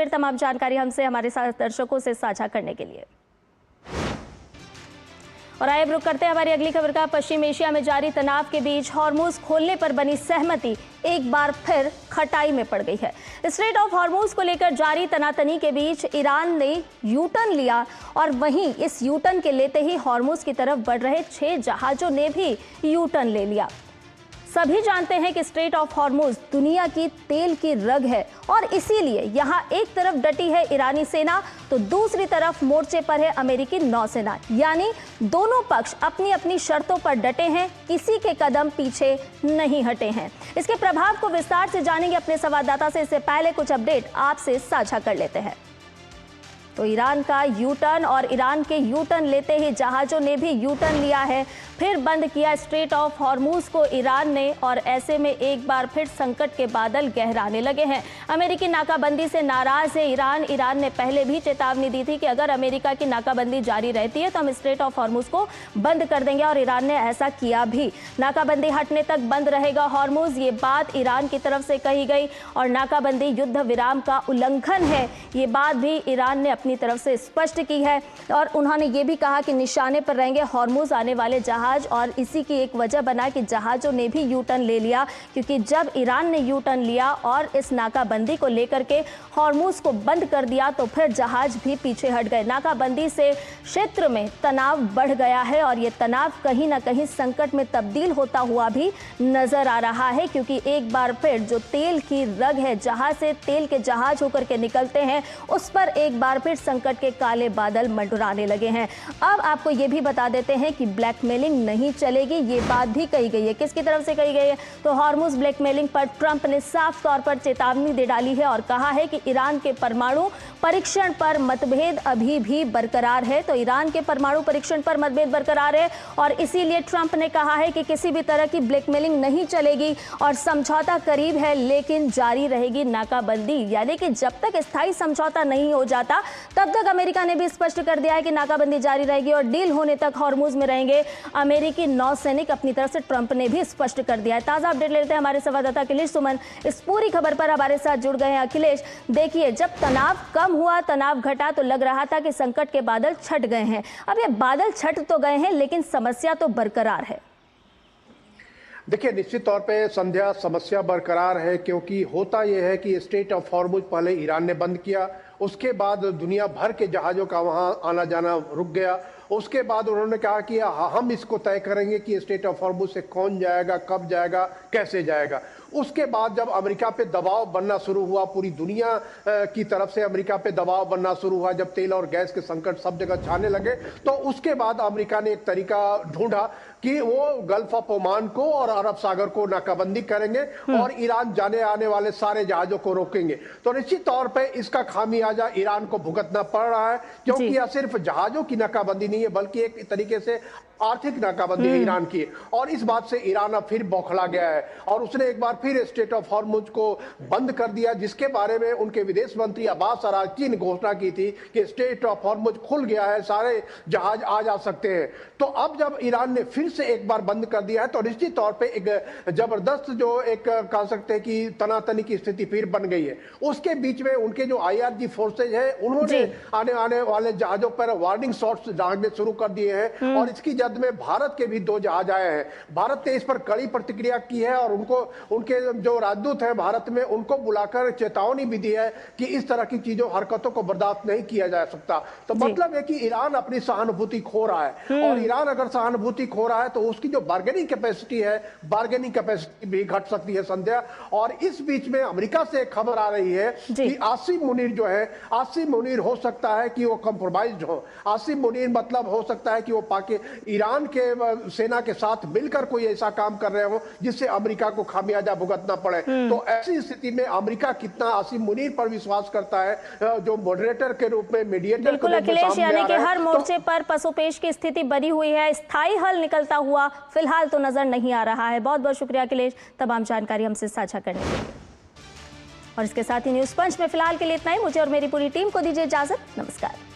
शुक्रिया तमाम जानकारी हमसे हमारे साथ दर्शकों से साझा करने के लिए। और आइए रुक करते हैं हमारी अगली खबर का। पश्चिम एशिया में जारी तनाव के बीच हॉर्मुज खोलने पर बनी सहमति एक बार फिर खटाई में पड़ गई है। स्ट्रेट ऑफ हॉर्मुज को लेकर जारी तनातनी के बीच ईरान ने यू टर्न लिया और वहीं इस यू टर्न के लेते ही हॉर्मुज की तरफ बढ़ रहे 6 जहाजों ने भी यू टर्न ले लिया। सभी जानते हैं कि स्ट्रेट ऑफ हॉर्मुज दुनिया की तेल की रग है और इसीलिए यहां एक तरफ डटी है ईरानी सेना तो दूसरी तरफ मोर्चे पर है अमेरिकी नौसेना। यानी दोनों पक्ष अपनी अपनी शर्तों पर डटे हैं, किसी के कदम पीछे नहीं हटे हैं। इसके प्रभाव को विस्तार से जानेंगे अपने संवाददाता से। इससे पहले कुछ अपडेट आपसे साझा कर लेते हैं। तो ईरान का यू टर्न और ईरान के यू टर्न लेते ही जहाज़ों ने भी यू टर्न लिया है, फिर बंद किया स्ट्रेट ऑफ हॉर्मुज को ईरान ने और ऐसे में एक बार फिर संकट के बादल गहराने लगे हैं। अमेरिकी नाकाबंदी से नाराज है ईरान ने पहले भी चेतावनी दी थी कि अगर अमेरिका की नाकाबंदी जारी रहती है तो हम स्ट्रेट ऑफ हॉर्मुज को बंद कर देंगे और ईरान ने ऐसा किया भी। नाकाबंदी हटने तक बंद रहेगा हॉर्मुज, ये बात ईरान की तरफ से कही गई और नाकाबंदी युद्ध विराम का उल्लंघन है, ये बात भी ईरान ने अपनी तरफ से स्पष्ट की है। और उन्होंने ये भी कहा कि निशाने पर रहेंगे हॉर्मुज आने वाले जहाज और इसी की एक वजह बना कि जहाजों ने भी यू टर्न ले लिया, क्योंकि जब ईरान ने यू टर्न लिया और इस नाकाबंदी को लेकर के हॉर्मुज को बंद कर दिया तो फिर जहाज भी पीछे हट गए। नाकाबंदी से क्षेत्र में तनाव बढ़ गया है और ये तनाव कहीं ना कहीं संकट में तब्दील होता हुआ भी नजर आ रहा है, क्योंकि एक बार फिर जो तेल की रग है, जहां से तेल के जहाज होकर के निकलते हैं, उस पर एक बार फिर संकट के काले बादल मंडराने लगे हैं। अब आपको ये भी बता देते हैं कि ब्लैकमेलिंग नहीं चलेगी, ये बात भी कही गई है। किसकी तरफ से कही गई है? तो हॉर्मुज ब्लैकमेलिंग पर ट्रंप ने साफ तौर पर चेतावनी दे डाली है और कहा है कि ईरान के परमाणु परीक्षण पर मतभेद अभी भी बरकरार है। तो ईरान के परमाणु परीक्षण पर मतभेद बरकरार है और इसीलिए ट्रंप ने कहा है कि किसी भी तरह की ब्लैकमेलिंग नहीं चलेगी और समझौता करीब है लेकिन जारी रहेगी नाकाबंदी। यानी कि जब तक स्थायी समझौता नहीं हो जाता तब तक अमेरिका ने भी स्पष्ट कर दिया है कि नाकाबंदी जारी रहेगी और डील होने तक हॉर्मुज में रहेंगे अमेरिकी नौसैनिक। अपनी तरफ से ट्रंप ने भी स्पष्ट कर दिया है। ताजा अपडेट लेते हैं हमारे संवाददाता अखिलेश सुमन इस पूरी खबर पर हमारे साथ जुड़ गए हैं। अखिलेश, देखिए, जब तनाव कम हुआ, तनाव घटा तो लग रहा था कि संकट के बादल छट गए हैं। अब ये बादल छट तो गए हैं लेकिन समस्या तो बरकरार है। देखिए, निश्चित तौर पे संध्या, समस्या बरकरार है, क्योंकि होता यह है कि स्ट्रेट ऑफ हॉर्मुज पहले ईरान ने बंद किया, उसके बाद दुनिया भर के जहाज़ों का वहां आना जाना रुक गया। उसके बाद उन्होंने कहा कि हम इसको तय करेंगे कि स्ट्रेट ऑफ हॉर्मुज से कौन जाएगा, कब जाएगा, कैसे जाएगा। उसके बाद जब अमेरिका पे दबाव बनना शुरू हुआ, पूरी दुनिया की तरफ से अमेरिका पे दबाव बनना शुरू हुआ, जब तेल और गैस के संकट सब जगह छाने लगे, तो उसके बाद अमेरिका ने एक तरीका ढूंढा कि वो गल्फ ऑफ ओमान को और अरब सागर को नाकाबंदी करेंगे और ईरान जाने आने वाले सारे जहाजों को रोकेंगे। तो निश्चित तौर पे इसका खामियाजा ईरान को भुगतना पड़ रहा है, क्योंकि यह सिर्फ जहाजों की नाकाबंदी नहीं है बल्कि एक तरीके से आर्थिक नाकाबंदी है ईरान की। और इस बात से ईरान अब फिर बौखला गया है और उसने एक बार फिर स्ट्रेट ऑफ हॉर्मुज को बंद कर दिया, जिसके बारे में उनके विदेश मंत्री अब्बास अरागची ने घोषणा की थी कि स्ट्रेट ऑफ हॉर्मुज खुल गया है, सारे जहाज आ जा सकते हैं। तो अब जब ईरान ने फिर से एक बार बंद कर दिया है तो निश्चित तौर पे एक जबरदस्त जो एक कह सकते हैं कि तनातनी की स्थिति फिर बन गई है। उसके बीच में उनके जो IRG फोर्सेज है, उन्होंने आने वाले जहाजों पर वार्निंग शॉट्स दागने शुरू कर दिए हैं और इसकी जद में भारत के भी 2 जहाज आए हैं। भारत ने इस पर कड़ी प्रतिक्रिया की है और उनके जो राजदूत हैं भारत में, उनको बुलाकर चेतावनी भी दी है कि इस तरह की चीजों हरकतों को बर्दाश्त नहीं किया जा सकता। तो मतलब है कि ईरान अपनी सहानुभूति खो रहा है और ईरान अगर सहानुभूति खो रहा है तो उसकी जो बार्गेनिंग कैपेसिटी भी घट सकती है संध्या। और इस बीच में अमेरिका से एक खबर आ रही है कि आसिम मुनीर जो है, आसिम मुनीर हो सकता है कि वो कंप्रोमाइज्ड हो। आसिम मुनीर मतलब हो सकता है कि वो ईरान के सेना के साथ मिलकर कोई ऐसा काम कर रहे हो जिससे अमेरिका को खामियाजा भुगतना पड़े। तो ऐसी स्थिति में अमेरिका कितना आसिम मुनीर पर विश्वास करता है, जो मॉडरेटर के रूप में, मीडिएटर के रूप में अखिलेश, यानी कि हर मोर्चे पर पसोपेश की स्थिति बनी हुई है, स्थायी हल निकलता हुआ फिलहाल तो नजर नहीं आ रहा है। बहुत बहुत शुक्रिया अखिलेश, तमाम जानकारी हमसे साझा करने के लिए। और इसके साथ ही न्यूज पंच में फिलहाल के लिए इतना ही। मुझे और मेरी पूरी टीम को दीजिए इजाजत। नमस्कार।